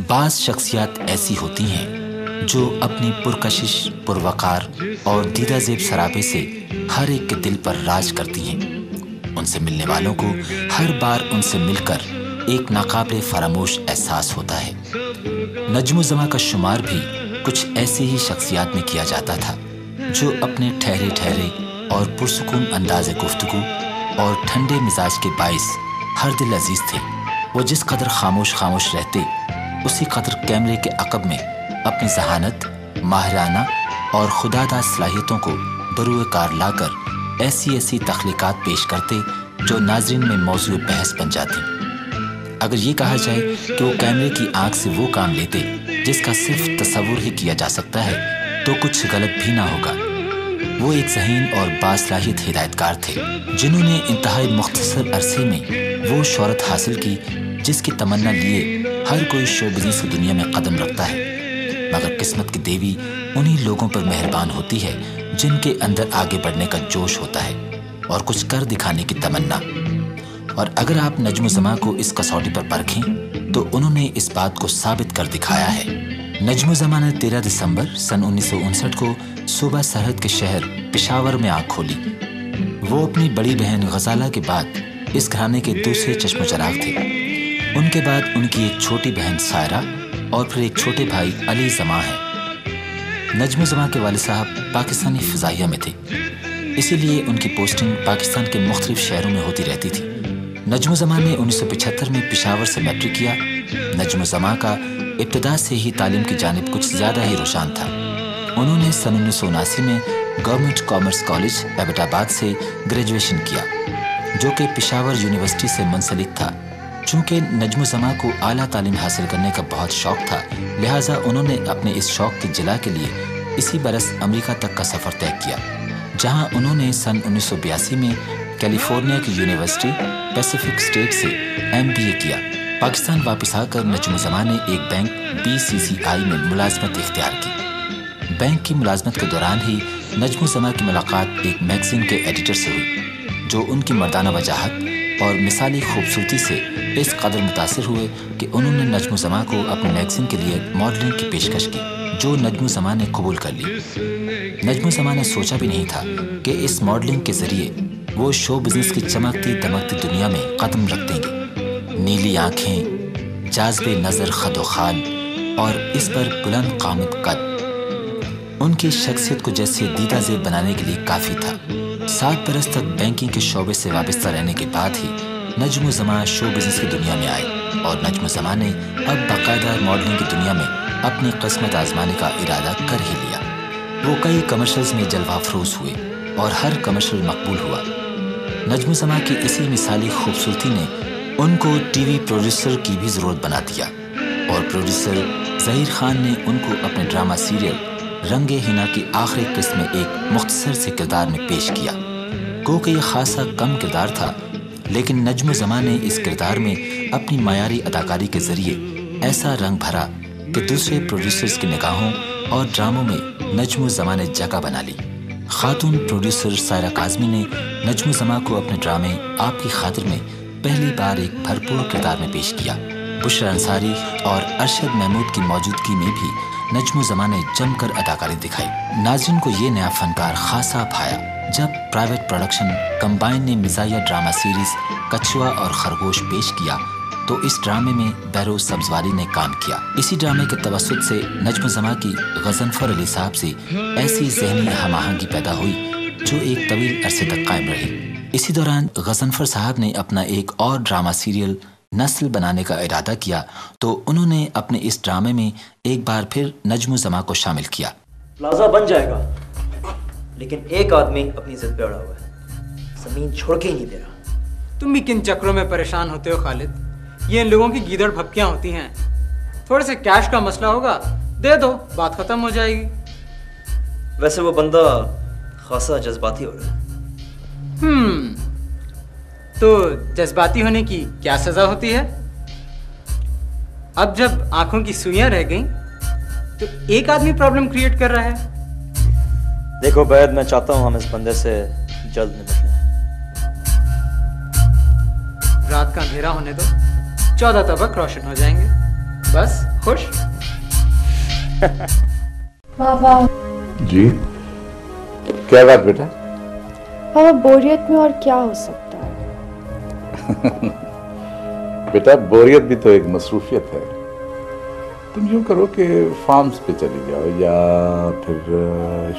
बाज़ शख्सियात ऐसी होती हैं जो अपनी पुरकशिश, पुरवकार और दीदा ज़ेब सरापे से हर एक के दिल पर राज करती हैं। उनसे मिलने वालों को हर बार उनसे मिलकर एक नाकाबिले फरामोश एहसास होता है। नज्म ज़मा का शुमार भी कुछ ऐसी ही शख्सियात में किया जाता था जो अपने ठहरे ठहरे और पुरसुकून अंदाज़े गुफ्तगू और ठंडे मिजाज के बाइस हर दिल अजीज थे। वो जिस कदर खामोश खामोश रहते, उसी कदर कैमरे के अक़ब में अपनी जहानत, माहिराना और खुदादा सलाहियतों को बरूए कार लाकर ऐसी ऐसी तख्लीकात पेश करते जो नाज़रीन में मौजूद बहस बन जाती। अगर ये कहा जाए कि वो कैमरे की आंख से वो काम लेते जिसका सिर्फ तसव्वुर ही किया जा सकता है, तो कुछ गलत भी ना होगा। वो एक ज़हीन और बासलाहियत हिदायतकार थे जिन्होंने इंतहाई मुख्तसर अरसे में वो शोहरत हासिल की जिसकी तमन्ना लिए हर कोई शो बिज़नेस की दुनिया में कदम रखता है। मगर किस्मत की देवी उन्हीं लोगों पर मेहरबान होती है जिनके अंदर आगे बढ़ने का जोश होता है और कुछ कर दिखाने की तमन्ना। और अगर आप नज्म ज़मा को इस कसौटी पर परखें तो उन्होंने इस बात को साबित कर दिखाया है। नज्म ज़मा ने 13 दिसंबर सन 1959 को सूबा सरहद के शहर पेशावर में आँख खोली। वो अपनी बड़ी बहन गजाला के बाद इस घराने के दूसरे चश्मचराग थे। उनके बाद उनकी एक छोटी बहन सायरा और फिर एक छोटे भाई अली ज़मा है। नज्म ज़मा के वालिद साहब पाकिस्तानी फ़िज़ाइया में थे, इसीलिए उनकी पोस्टिंग पाकिस्तान के मुख्तलिफ शहरों में होती रहती थी। नज्म ज़मा ने 1975 में पेशावर से मैट्रिक किया। नज्म ज़मा का इब्तिदा से ही तालीम की जानिब कुछ ज़्यादा ही रुझान था। उन्होंने सन 1979 में गवर्नमेंट कॉमर्स कॉलेज एबटाबाद से ग्रेजुएशन किया, जो कि पेशावर यूनिवर्सिटी से मुंसलिक था। चूँकि नज्म ज़मा को आला तालीम हासिल करने का बहुत शौक़ था, लिहाजा उन्होंने अपने इस शौक़ की जिला के लिए इसी बरस अमेरिका तक का सफ़र तय किया, जहाँ उन्होंने सन 1982 में कैलिफोर्निया की यूनिवर्सिटी पैसिफिक स्टेट से MBA किया। पाकिस्तान वापस आकर नज्म ज़मा ने एक बैंक BCCI में मुलाजमत इख्तियार की। बैंक की मुलाजमत के दौरान ही नज्म ज़मा की मुलाकात एक मैगज़ीन के एडिटर से हुई, जो उनकी मर्दाना वजाहत और मिसाली खूबसूरती से इस कदर मुतासिर हुए कि उन्होंने नज्म ज़मा को अपने मैगज़ीन के लिए मॉडलिंग की पेशकश की, जो नज्म ज़मा ने कबूल कर ली। नज्म ज़मा ने सोचा भी नहीं था कि इस मॉडलिंग के ज़रिए वो शो बिज़नेस की चमकती दमकती दुनिया में कदम रख देंगे। नीली आँखें, जाज़बे नज़र खदो खाल और इस पर बुलंद कामिद कद उनकी शख्सियत को जैसे दीदा ज़ेब बनाने के लिए काफ़ी था। 7 बरस तक बैंकिंग के शोबे से वाबस्ता रहने के बाद ही नज्म ज़मा शो बिज़नेस की दुनिया में आए और नज्म ज़मा ने अब बाकायदा मॉडलिंग की दुनिया में अपनी किस्मत आजमाने का इरादा कर ही लिया। वो कई कमर्शियल्स में जलवा अफरोज हुए और हर कमर्शियल मकबूल हुआ। नज्म ज़मा की इसी मिसाली खूबसूरती ने उनको टीवी प्रोड्यूसर की भी ज़रूरत बना दिया और प्रोड्यूसर ज़हीर खान ने उनको अपने ड्रामा सीरियल रंगे हिना की आखिरी किस्त में एक मुख्तसर से किरदार में पेश किया। गो कि यह खासा कम किरदार था, लेकिन नज्म ज़मा ने इस किरदार में अपनी मायारी अदाकारी के ज़रिए ऐसा रंग भरा कि दूसरे प्रोड्यूसर्स की निगाहों और ड्रामों में नज्म ज़मा ने जगह बना ली। खातून प्रोड्यूसर सायरा काज़मी ने नज्म ज़मा को अपने ड्रामे आपकी खातिर में पहली बार एक भरपूर किरदार में पेश किया। बुशरा अंसारी और अरशद महमूद की मौजूदगी में भी नज्म ज़मा ने जमकर अदाकारी दिखाई। नाज़रीन को ये नया फनकार खासा भाया जब प्राइवेट प्रोडक्शन कंबाइन ने मिज़ाहिया ड्रामा सीरीज़ कछुआ और खरगोश पेश किया, तो इस ड्रामे में बैरोज सब्ज़वारी ने काम किया। इसी ड्रामे के तवस्सुत से नज्म ज़मा की गज़नफ़र अली साहब से ऐसी ज़हनी हमाहंगी पैदा हुई जो एक तवील अरसे तक कायम रही। इसी दौरान गज़नफ़र साहब ने अपना एक और ड्रामा सीरियल नस्ल बनाने का इरादा किया, तो उन्होंने अपने इस ड्रामे में एक बार फिर नज्म ज़मा को शामिल किया। प्लाजा बन जाएगा, लेकिन एक आदमी अपनी जिद पे अड़ा हुआ है, जमीन छोड़ के ही नहीं दे रहा। तुम भी किन चक्रों में परेशान होते हो खालिद? ये इन लोगों की गीदड़ भपकियां होती हैं। थोड़े से कैश का मसला होगा, दे दो, बात खत्म हो जाएगी। वैसे वो बंदा खासा जज्बाती हो रहा है। तो जज्बाती होने की क्या सजा होती है? अब जब आंखों की सुइयां रह गईं, तो एक आदमी प्रॉब्लम क्रिएट कर रहा है। देखो बैद, मैं चाहता हूं हम इस बंदे से जल्द निपटें। रात का अंधेरा होने दो, 14 तबक रोशन हो जाएंगे। बस खुश। बाबा जी क्या बात बेटा? बाबा बोरियत में और क्या हो सकता है? बेटा बोरियत भी तो एक मसरूफियत है। तुम यूं करो कि फार्म्स पे चली जाओ या फिर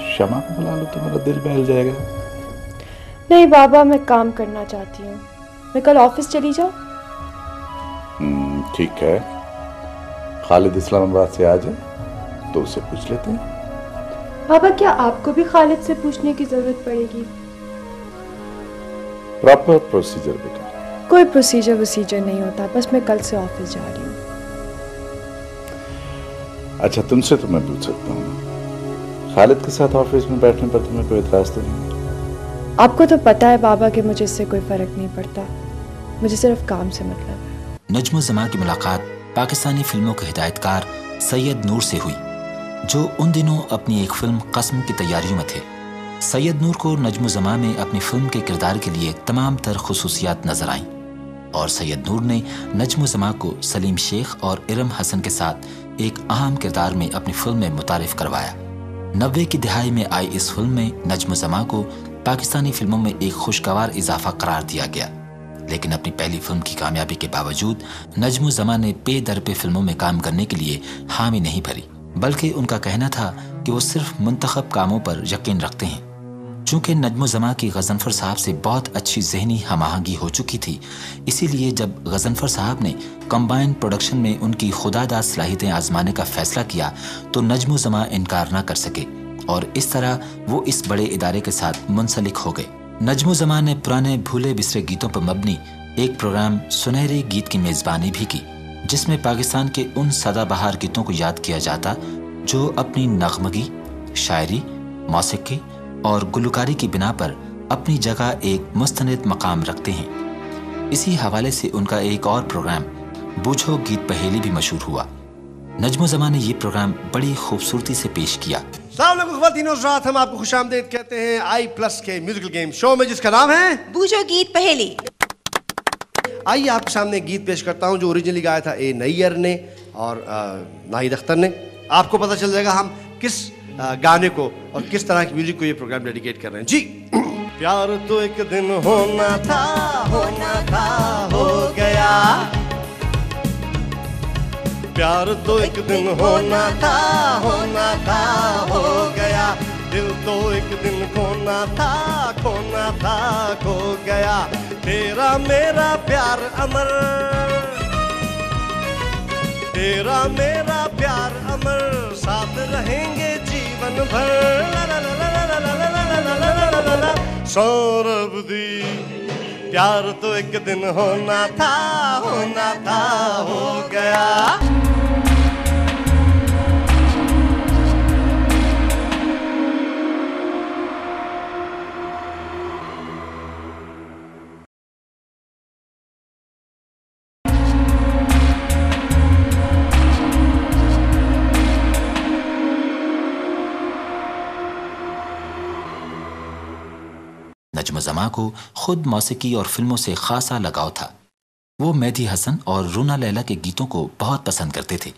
शमा को बुला लो, तुम्हारा दिल बहल जाएगा। नहीं बाबा, मैं काम करना चाहती हूँ। मैं कल ऑफिस चली जाऊँ? ठीक है, खालिद इस्लामाबाद से आ जाए तो उससे पूछ लेते हैं। बाबा क्या आपको भी खालिद से पूछने की जरूरत पड़ेगी? प्रॉपर प्रोसीजर बेटा। कोई प्रोसीजर नहीं होता, बस मैं कल से ऑफिस जा रही हूँ। अच्छा तुमसे तो मैं पूछ सकता हूँ, खालिद के साथ ऑफिस में बैठने पर तुम्हें कोई इतराज तो नहीं? आपको तो पता है बाबा कि मुझे इससे कोई फर्क नहीं पड़ता, मुझे सिर्फ काम से मतलब है। नज्म ज़मा की मुलाकात पाकिस्तानी फिल्मों के हिदायतकार सैयद नूर से हुई, जो उन दिनों अपनी एक फिल्म कसम की तैयारियों में थे। सैयद नूर को नज्म ज़मा में अपनी फिल्म के किरदार के लिए तमाम तर खुसूसियात नजर आईं और सैयद नूर ने नज्म ज़मा को सलीम शेख और इरम हसन के साथ एक अहम किरदार में अपनी फिल्म में मुतारिफ करवाया। 90 की दिहाई में आई इस फिल्म में नज्म ज़मा को पाकिस्तानी फिल्मों में एक खुशगवार इजाफा करार दिया गया, लेकिन अपनी पहली फिल्म की कामयाबी के बावजूद नज्म ज़मा ने पे दर पे फिल्मों में काम करने के लिए हामी नहीं भरी, बल्कि उनका कहना था कि वो सिर्फ मुंतखब कामों पर यकीन रखते हैं। चूंकि नज्म ज़मा की गज़नफ़र साहब से बहुत अच्छी ज़हनी हमाहंगी हो चुकी थी, इसीलिए जब गज़नफ़र साहब ने कंबाइंड प्रोडक्शन में उनकी खुदादाद सलाहियतें आजमाने का फैसला किया तो नज्म ज़मा इनकार न कर सके और इस तरह वो इस बड़े इदारे के साथ मुंसलिक हो गए। नज्म ज़मा ने पुराने भूले बिसरे गीतों पर मबनी एक प्रोग्राम सुनहरे गीत की मेज़बानी भी की, जिसमें पाकिस्तान के उन सदाबहार गीतों को याद किया जाता जो अपनी नगमगी, शायरी, मौसीकी और गुलकारी की बिना पर अपनी जगह एक मुस्तनिद मकाम रखते हैं। इसी हवाले से उनका एक और प्रोग्राम बूझो गीत पहेली भी मशहूर हुआ। नज्म ज़मा ने ये प्रोग्राम बड़ी खूबसूरती से पेश किया। हम आपको खुशामदीद कहते हैं i+ के म्यूजिकल गेम शो में, जिसका नाम है बूझो गीत पहेली। आइए आपके सामने गीत पेश करता हूं जो ओरिजिनली गाया था ए नैयर ने और नाहिद अख्तर ने। आपको पता चल जाएगा हम किस गाने को और किस तरह की म्यूजिक को ये प्रोग्राम डेडिकेट कर रहे हैं जी। प्यार तो एक दिन होना था हो गया, प्यार तो एक दिन होना था हो गया, दिल तो एक दिन खोना था खो गया, तेरा मेरा प्यार अमर, तेरा मेरा प्यार अमर, साथ रहेंगे जीवन भर। सौरभ दी प्यार तो एक दिन होना था हो गया। नज्म ज़मा को खुद मौसीकी और फिल्मों से खासा लगाव था। वो मेहदी हसन और रूना लैला के गीतों को बहुत पसंद करते थे।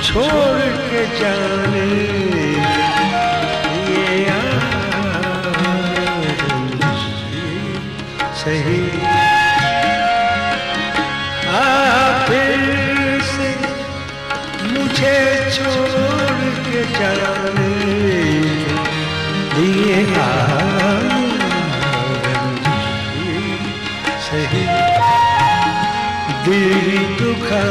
छोड़ के जाने सही, फिर से मुझे छोड़ के जाने लिए सही, दिल दुखा